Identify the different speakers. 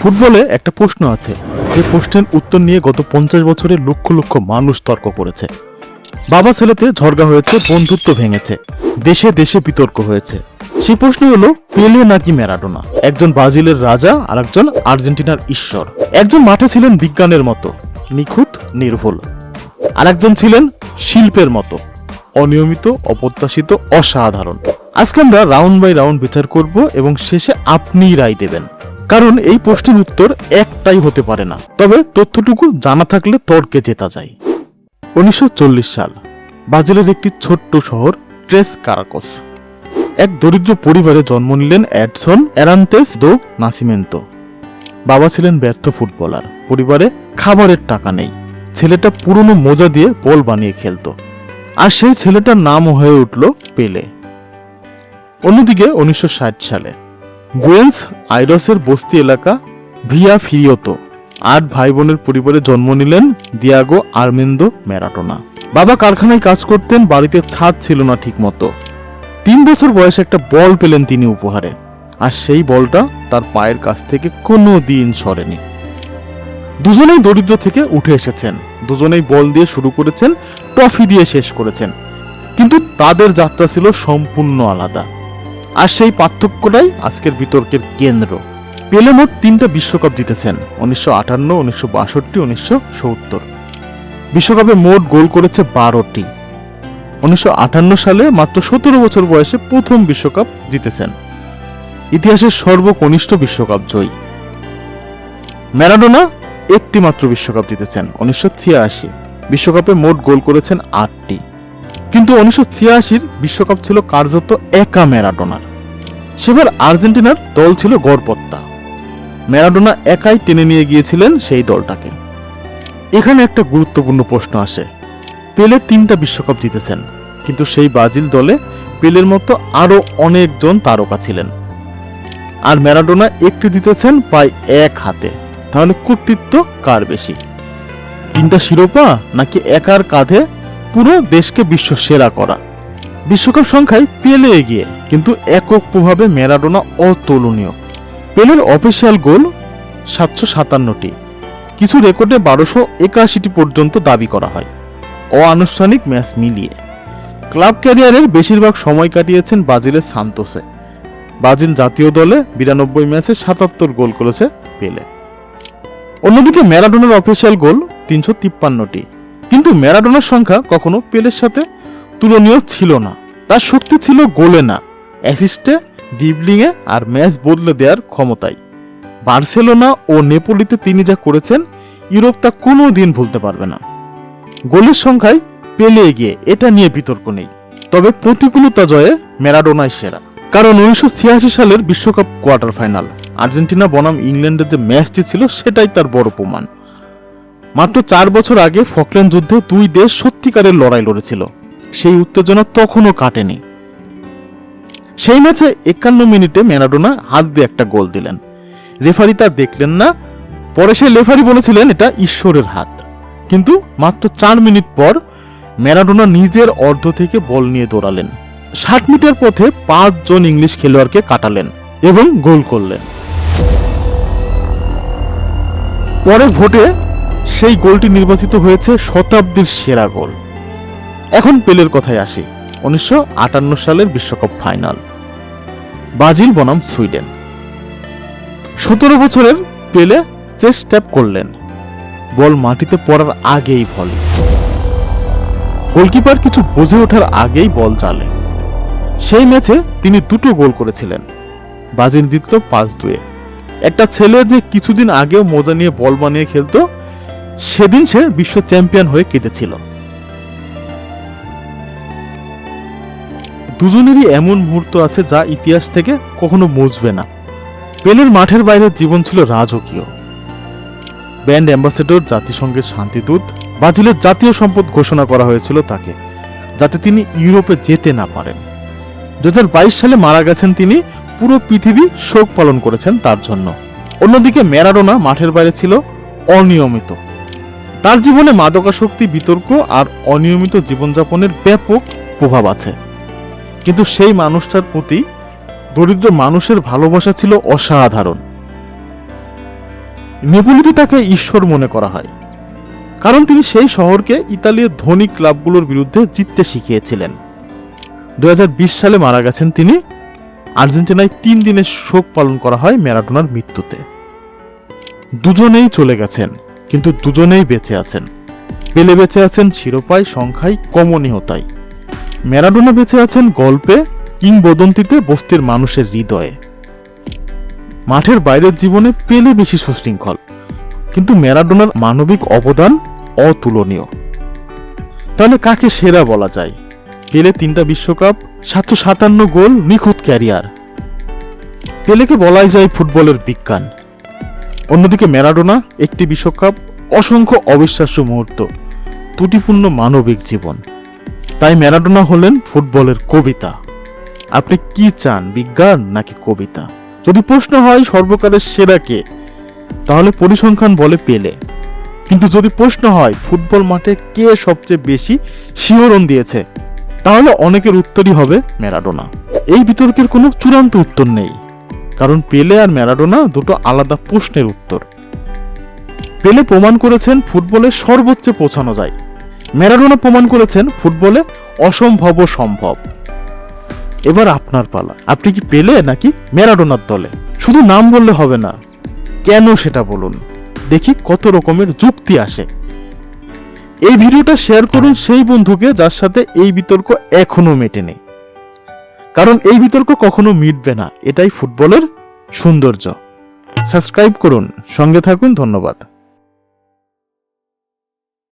Speaker 1: ফুটবলে একটা প্রশ্ন আছে, যে প্রশ্নের উত্তর নিয়ে গত 50 বছরে লক্ষ লক্ষ মানুষ তর্ক করেছে। বাবা ছেলেতে ঝগড়া হয়েছে, বন্ধুত্ব ভেঙেছে, দেশে দেশে বিতর্ক হয়েছে। সেই প্রশ্ন হলো, পেলে নাকি ম্যারাডোনা? একজন ব্রাজিলের রাজা আর একজন আর্জেন্টিনার ঈশ্বর। একজন মাঠে ছিলেন বিজ্ঞানের মতো নিখুঁত, নির্ভুল, আর একজন ছিলেন শিল্পের মতো অনিয়মিত, অপ্রত্যাশিত, অসাধারণ। আজকে আমরা রাউন্ড বাই রাউন্ড বিচার করব এবং শেষে আপনিই রায় দেবেন। কারণ এই প্রশ্নের উত্তর একটাই হতে পারে না, তবে তথ্যটুকু জানা থাকলে তর্কে জেতা যায়। 1940 সাল, ব্রাজিলের একটি ছোট্ট শহর ট্রেস কারাকস। এক দরিদ্র পরিবারে জন্ম নিলেন এডসন এরান্তেস দো নাসিমেন্তো। বাবা ছিলেন ব্যর্থ ফুটবলার, পরিবারে খাবারের টাকা নেই। ছেলেটা পুরনো মোজা দিয়ে বল বানিয়ে খেলতো, আর সেই ছেলেটার নাম হয়ে উঠল পেলে। অন্যদিকে 1960 সালে বুয়েন্স আইরসের বস্তি এলাকা ভিয়া ফিরিওতো 8 ভাই বোনের পরিবারে জন্ম নিলেন দিয়াগো আর্মেন্দো ম্যারাডোনা। বাবা কারখানায় কাজ করতেন, বাড়িতে ছাদ ছিল না ঠিক মতো। 3 বছর বয়সে একটা বল পেলেন তিনি উপহারে, আর সেই বলটা তার পায়ের কাছ থেকে কোনো দিন সরেনি। দুজনেই দরিদ্র থেকে উঠে এসেছেন, দুজনেই বল দিয়ে শুরু করেছেন, ট্রফি দিয়ে শেষ করেছেন, কিন্তু তাদের যাত্রা ছিল সম্পূর্ণ আলাদা। আর সেই পার্থক্যটাই আজকের বিতর্কের কেন্দ্র। পেলে মোট 3টা বিশ্বকাপ জিতেছেন, 1958, 1962, 1970। বিশ্বকাপে মোট গোল করেছে 12টি। 1958 সালে মাত্র 17 বছর বয়সে প্রথম বিশ্বকাপ জিতেছেন, ইতিহাসের সর্বকনিষ্ঠ বিশ্বকাপ জয়ী। ম্যারাডোনা একটি মাত্র বিশ্বকাপ জিতেছেন, 1986। বিশ্বকাপে মোট গোল করেছেন 8টি। কিন্তু 1986 বিশ্বকাপ ছিল কার্যত একা ম্যারাডোনার। সেবার আর্জেন্টিনার দল ছিল গড়পত্তা, ম্যারাডোনা একাই টেনে নিয়ে গিয়েছিলেন সেই দলটাকে। এখানে একটা গুরুত্বপূর্ণ প্রশ্ন আসে, পেলে 3টা বিশ্বকাপ জিতেছেন, কিন্তু সেই ব্রাজিল দলে পেলের মতো আরো অনেকজন তারকা ছিলেন, আর ম্যারাডোনা একটি জিতেছেন প্রায় এক হাতে। তাহলে কর্তৃত্ব কার বেশি? 3টা শিরোপা নাকি একার কাঁধে পুরো দেশকে বিশ্ব সেরা করা? বিশ্বকাপ সংখ্যায় পেলে এগিয়ে, কিন্তু একক প্রভাবে ম্যারাডোনা অতুলনীয়। পেলের অফিসিয়াল গোল 757টি, কিছু রেকর্ডে 1281টি পর্যন্ত দাবি করা হয়, অআনুষ্ঠানিক ম্যাচ মিলিয়ে। ক্লাব ক্যারিয়ারের বেশিরভাগ সময় কাটিয়েছেন ব্রাজিলের সান্তোসে। ব্রাজিল জাতীয় দলে 92 ম্যাচে 77 গোল করেছে পেলে। অন্যদিকে ম্যারাডোনার অফিসিয়াল গোল 353টি, কিন্তু ম্যারাডোনার সংখ্যা কখনো পেলের সাথে তুলনীয় ছিল না। তার শক্তি ছিল গোলে না, অ্যাসিস্টে, ড্রিবলিংয়ে আর ম্যাচ বদলে দেওয়ার ক্ষমতায়। বার্সেলোনা ও নেপোলিতে তিনি যা করেছেন, ইউরোপ তা কোনো দিন ভুলতে পারবে না। গোলের সংখ্যায় পেলে এগিয়ে, এটা নিয়ে বিতর্ক নেই, তবে প্রতিকূলতা জয়ে ম্যারাডোনাই সেরা। কারণ 1986 সালের বিশ্বকাপ কোয়ার্টার ফাইনাল আর্জেন্টিনা বনাম ইংল্যান্ডের যে ম্যাচটি ছিল, সেটাই তার বড় প্রমাণ। মাত্র 4 বছর আগে ফকল্যান্ড যুদ্ধে 2 দেশ সত্যিকারের লড়াই লড়েছিল, সেই উত্তেজনা তখনও কাটেনি। সেই ম্যাচে 51 মিনিটে ম্যারাডোনা হাত দিয়ে একটা গোল দিলেন, রেফারি তা দেখলেন না। পরে সেই রেফারি বলেছিলেন এটা ঈশ্বরের হাত। কিন্তু মাত্র 4 মিনিট পর ম্যারাডোনা নিজের অর্ধ থেকে বল নিয়ে দৌড়ালেন, 60 মিটার পথে 5 জন ইংলিশ খেলোয়াড়কে কাটালেন এবং গোল করলেন। পরে ভোটে সেই গোলটি নির্বাচিত হয়েছে শতাব্দীর সেরা গোল। এখন পেলের কথায় আসি। 1958 সালের বিশ্বকাপ ফাইনাল, ব্রাজিল বনাম সুইডেন। 17 বছরের পেলে চেস্ট ট্যাপ করলেন, বল মাটিতে পড়ার আগেই ভলি। গোলকিপার কিছু বুঝে ওঠার আগেই বল জালে। সেই ম্যাচে তিনি 2টো গোল করেছিলেন। ব্রাজিল জিতল 5-2। একটা ছেলে যে কিছুদিন আগেও মোজা নিয়ে বল বানিয়ে খেলতো, সেদিন সে বিশ্ব চ্যাম্পিয়ন হয়ে কেঁদেছিল। দুজনেরই এমন মুহূর্ত আছে যা ইতিহাস থেকে কখনো মুছবে না। পেলের মাঠের বাইরের জীবন ছিল রাজকীয়। ব্র্যান্ড অ্যাম্বাসেডর, জাতিসংঘের শান্তিদূত, ব্রাজিলের জাতীয় সম্পদ ঘোষণা করা হয়েছিল তাকে, যাতে তিনি ইউরোপে যেতে না পারেন। 2022 সালে মারা গেছেন তিনি, পুরো পৃথিবী শোক পালন করেছেন তার জন্য। অন্যদিকে ম্যারাডোনা মাঠের বাইরে ছিল অনিয়মিত। তার জীবনে মাদকাসক্তি, বিতর্ক আর অনিয়মিত জীবনযাপনের ব্যাপক প্রভাব আছে, কিন্তু সেই মানুষটার প্রতি দরিদ্র মানুষের ভালোবাসা ছিল অসাধারণ। নেপোলিতে তাকে ঈশ্বর মনে করা হয়, কারণ তিনি সেই শহরকে ইতালির ধনী ক্লাবগুলোর বিরুদ্ধে জিততে শিখিয়েছিলেন। 2020 সালে মারা গেছেন তিনি। আর্জেন্টিনায় 3 দিনের শোক পালন করা হয় ম্যারাডোনার মৃত্যুতে। দুজনেই চলে গেছেন, কিন্তু দুজনেই বেঁচে আছেন। পেলে বেঁচে আছেন শিরোপায়, সংখ্যায়, কমনীয়তায়। ম্যারাডোনা বেঁচে আছেন গল্পে, কিংবদন্তিতে, বস্তির মানুষের হৃদয়ে। মাঠের বাইরের জীবনে পেলে বেশি সুশৃঙ্খল, কিন্তু ম্যারাডোনার মানবিক অবদান অতুলনীয়। তাহলে কাকে সেরা বলা যায়? পেলে 3টা বিশ্বকাপ, 757 গোল, নিখুঁত ক্যারিয়ার। পেলেকে বলাই যায় ফুটবলের বিজ্ঞান। অন্যদিকে ম্যারাডোনা 1টি বিশ্বকাপ, অসংখ্য অবিশ্বাস্য মুহূর্ত, ত্রুটিপূর্ণ মানবিক জীবন। তাই ম্যারাডোনা হলেন ফুটবলের কবিতা। আপনি কি চান, বিজ্ঞান নাকি কবিতা? যদি প্রশ্ন হয় সর্বকালের সেরা কে, তাহলে পরিসংখ্যান বলে পেলে। কিন্তু যদি প্রশ্ন হয় ফুটবল মাঠে কে সবচেয়ে বেশি শিহরণ দিয়েছে, তাহলে অনেকের উত্তরই হবে ম্যারাডোনা। এই বিতর্কের কোনো চূড়ান্ত উত্তর নেই, কারণ পেলে আর ম্যারাডোনা দুটো আলাদা প্রশ্নের উত্তর। পেলে প্রমাণ করেছেন ফুটবলে সর্বোচ্চে পৌঁছানো যায়, ম্যারাডোনা প্রমাণ করেছেন ফুটবলে অসম্ভব সম্ভব। এবার আপনার পালা। আপনি কি পেলে নাকি ম্যারাডোনার দলে? শুধু নাম বললে হবে না, কেন সেটা বলুন, দেখি কত রকমের যুক্তি আসে। এই ভিডিওটা শেয়ার করুন সেই বন্ধুকে যার সাথে এই বিতর্ক এখনো মেটেনি, কারণ এই বিতর্ক কখনো মিটবে না, এটাই ফুটবলের সৌন্দর্য। সাবস্ক্রাইব করুন, সঙ্গে থাকুন। ধন্যবাদ।